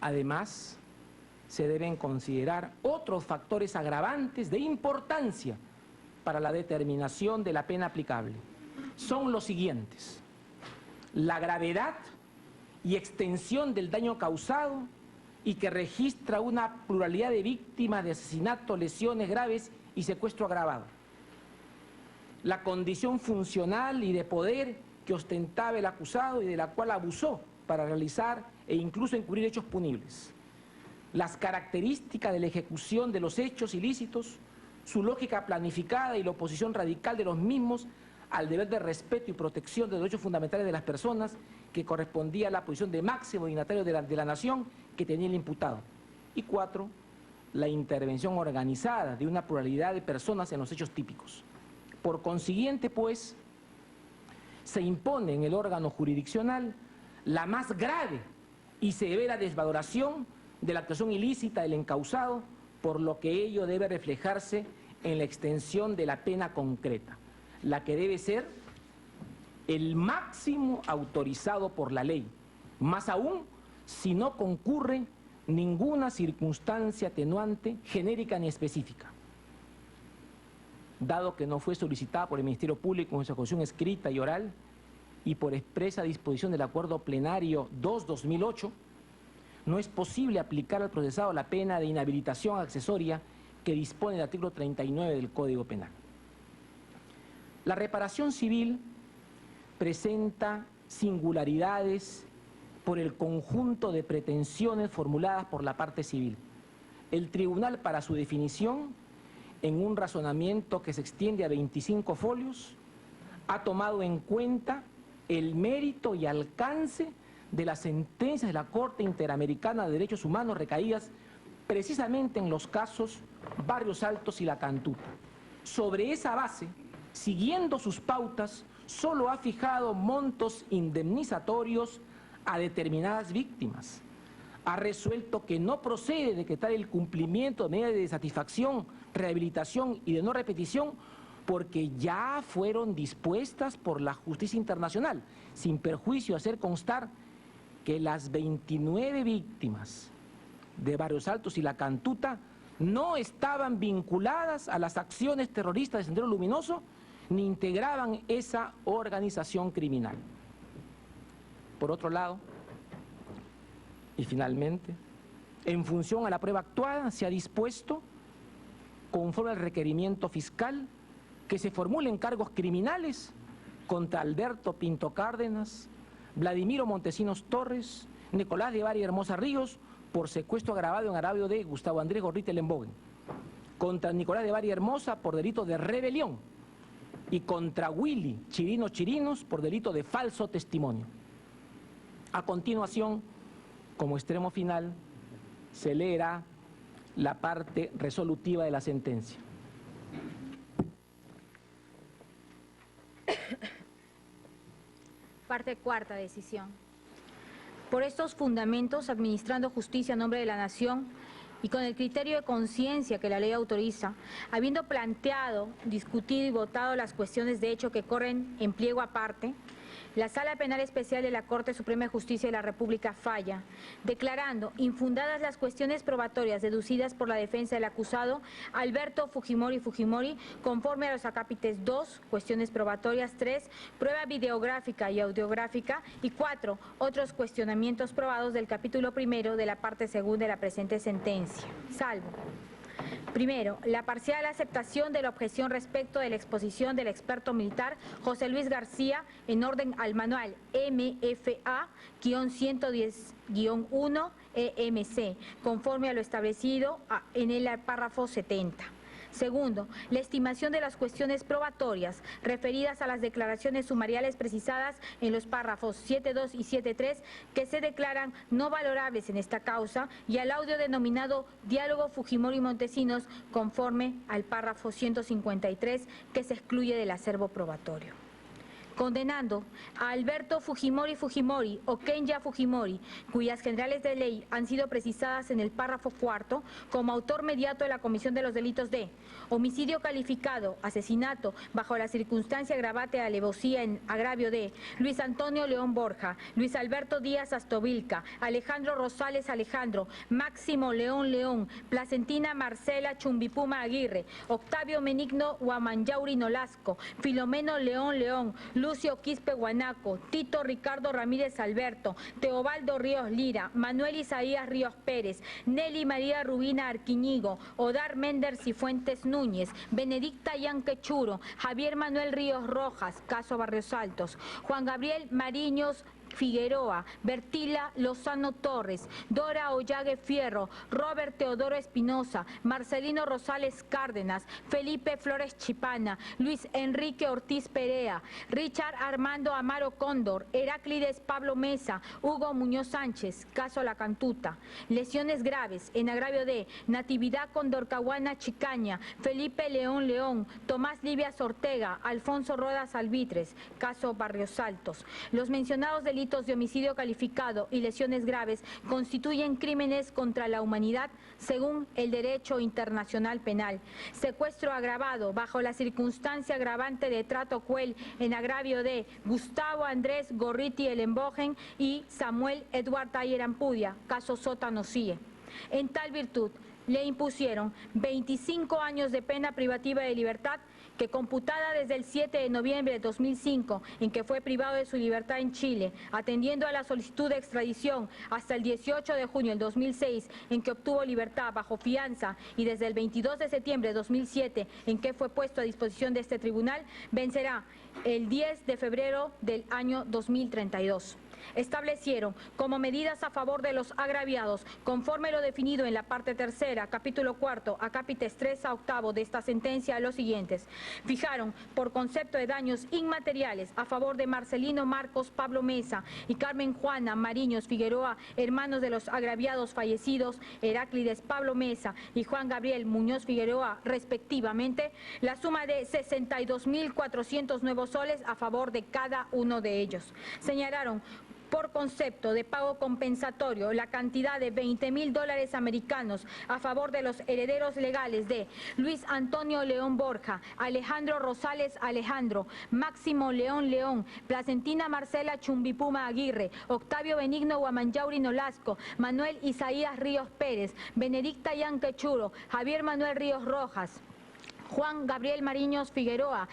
Además, se deben considerar otros factores agravantes de importancia para la determinación de la pena aplicable. Son los siguientes: la gravedad y extensión del daño causado y que registra una pluralidad de víctimas de asesinato, lesiones graves y secuestro agravado. La condición funcional y de poder que ostentaba el acusado y de la cual abusó para realizar e incluso encubrir hechos punibles. Las características de la ejecución de los hechos ilícitos, su lógica planificada y la oposición radical de los mismos al deber de respeto y protección de los derechos fundamentales de las personas, que correspondía a la posición de máximo dignatario de la nación que tenía el imputado. Y 4, la intervención organizada de una pluralidad de personas en los hechos típicos. Por consiguiente, pues, se impone en el órgano jurisdiccional la más grave y severa desvaloración de la actuación ilícita del encausado, por lo que ello debe reflejarse en la extensión de la pena concreta, la que debe ser el máximo autorizado por la ley, más aún si no concurre ninguna circunstancia atenuante genérica ni específica. Dado que no fue solicitada por el Ministerio Público en su ejecución escrita y oral y por expresa disposición del Acuerdo Plenario 2/2008, no es posible aplicar al procesado la pena de inhabilitación accesoria que dispone el artículo 39 del Código Penal. La reparación civil presenta singularidades por el conjunto de pretensiones formuladas por la parte civil. El tribunal, para su definición, en un razonamiento que se extiende a 25 folios, ha tomado en cuenta el mérito y alcance de las sentencias de la Corte Interamericana de Derechos Humanos recaídas precisamente en los casos Barrios Altos y La Cantuta. Sobre esa base, siguiendo sus pautas, solo ha fijado montos indemnizatorios a determinadas víctimas. Ha resuelto que no procede decretar el cumplimiento de medidas de satisfacción, rehabilitación y de no repetición, porque ya fueron dispuestas por la justicia internacional, sin perjuicio de hacer constar que las 29 víctimas de Barrios Altos y La Cantuta no estaban vinculadas a las acciones terroristas de Sendero Luminoso, ni integraban esa organización criminal. Por otro lado, y finalmente, en función a la prueba actuada, se ha dispuesto, conforme al requerimiento fiscal, que se formulen cargos criminales contra Alberto Pinto Cárdenas, Vladimiro Montesinos Torres, Nicolás de Bari Hermosa Ríos, por secuestro agravado en agravio de Gustavo Andrés Gorriti Lembogen, contra Nicolás de Bari Hermosa por delito de rebelión y contra Willy Chirinos por delito de falso testimonio. A continuación, como extremo final, se leerá la parte resolutiva de la sentencia. Parte cuarta, decisión. Por estos fundamentos, administrando justicia a nombre de la nación y con el criterio de conciencia que la ley autoriza, habiendo planteado, discutido y votado las cuestiones de hecho que corren en pliego aparte, la Sala Penal Especial de la Corte Suprema de Justicia de la República falla, declarando infundadas las cuestiones probatorias deducidas por la defensa del acusado Alberto Fujimori, conforme a los acápites 2, cuestiones probatorias, 3, prueba videográfica y audiográfica, y 4, otros cuestionamientos probados del capítulo primero de la parte segunda de la presente sentencia, salvo: primero, la parcial aceptación de la objeción respecto de la exposición del experto militar José Luis García en orden al manual MFA-110-1 EMC, conforme a lo establecido en el párrafo 70. Segundo, la estimación de las cuestiones probatorias referidas a las declaraciones sumariales precisadas en los párrafos 7.2 y 7.3 que se declaran no valorables en esta causa, y al audio denominado Diálogo Fujimori-Montesinos conforme al párrafo 153 que se excluye del acervo probatorio. condenando a Alberto Fujimori Fujimori o Kenya Fujimori, cuyas generales de ley han sido precisadas en el párrafo cuarto como autor mediato de la comisión de los delitos de homicidio calificado, asesinato bajo la circunstancia agravante de alevosía en agravio de Luis Antonio León Borja, Luis Alberto Díaz Astovilca, Alejandro Rosales Alejandro, Máximo León León, Placentina Marcela Chumbipuma Aguirre, Octavio Benigno Huamanyauri Nolasco, Filomeno León León, Lucio Quispe Guanaco, Tito Ricardo Ramírez Alberto, Teobaldo Ríos Lira, Manuel Isaías Ríos Pérez, Nelly María Rubina Arquiñigo, Odar Méndez Cifuentes Núñez, Benedicta Yanquechuro, Javier Manuel Ríos Rojas, caso Barrios Altos, Juan Gabriel Mariños Figueroa, Bertila Lozano Torres, Dora Ollague Fierro, Robert Teodoro Espinosa, Marcelino Rosales Cárdenas, Felipe Flores Chipana, Luis Enrique Ortiz Perea, Richard Armando Amaro Cóndor, Heráclides Pablo Mesa, Hugo Muñoz Sánchez, caso La Cantuta. Lesiones graves en agravio de Natividad Condorcahuana Chicaña, Felipe León León, Tomás Livias Ortega, Alfonso Rodas Albitres, caso Barrios Altos. Los mencionados delitos de homicidio calificado y lesiones graves constituyen crímenes contra la humanidad según el derecho internacional penal. Secuestro agravado bajo la circunstancia agravante de trato cruel en agravio de Gustavo Andrés Gorriti Elenbogen y Samuel Edward Taller Ampudia, caso Sótano CIE. En tal virtud, le impusieron 25 años de pena privativa de libertad que, computada desde el 7 de noviembre de 2005, en que fue privado de su libertad en Chile, atendiendo a la solicitud de extradición, hasta el 18 de junio del 2006, en que obtuvo libertad bajo fianza, y desde el 22 de septiembre de 2007, en que fue puesto a disposición de este tribunal, vencerá el 10 de febrero del año 2032. Establecieron como medidas a favor de los agraviados, conforme lo definido en la parte tercera, capítulo cuarto, acápites 3 a 8 de esta sentencia, los siguientes. Fijaron por concepto de daños inmateriales a favor de Marcelino Marcos Pablo Mesa y Carmen Juana Mariños Figueroa, hermanos de los agraviados fallecidos Heráclides Pablo Mesa y Juan Gabriel Muñoz Figueroa, respectivamente, la suma de 62.400 nuevos soles a favor de cada uno de ellos. Señalaron por concepto de pago compensatorio la cantidad de $20.000 americanos a favor de los herederos legales de Luis Antonio León Borja, Alejandro Rosales Alejandro, Máximo León León, Placentina Marcela Chumbipuma Aguirre, Octavio Benigno Huamanyauri Nolasco, Manuel Isaías Ríos Pérez, Benedicta Yanquechuro, Javier Manuel Ríos Rojas, Juan Gabriel Mariños Figueroa,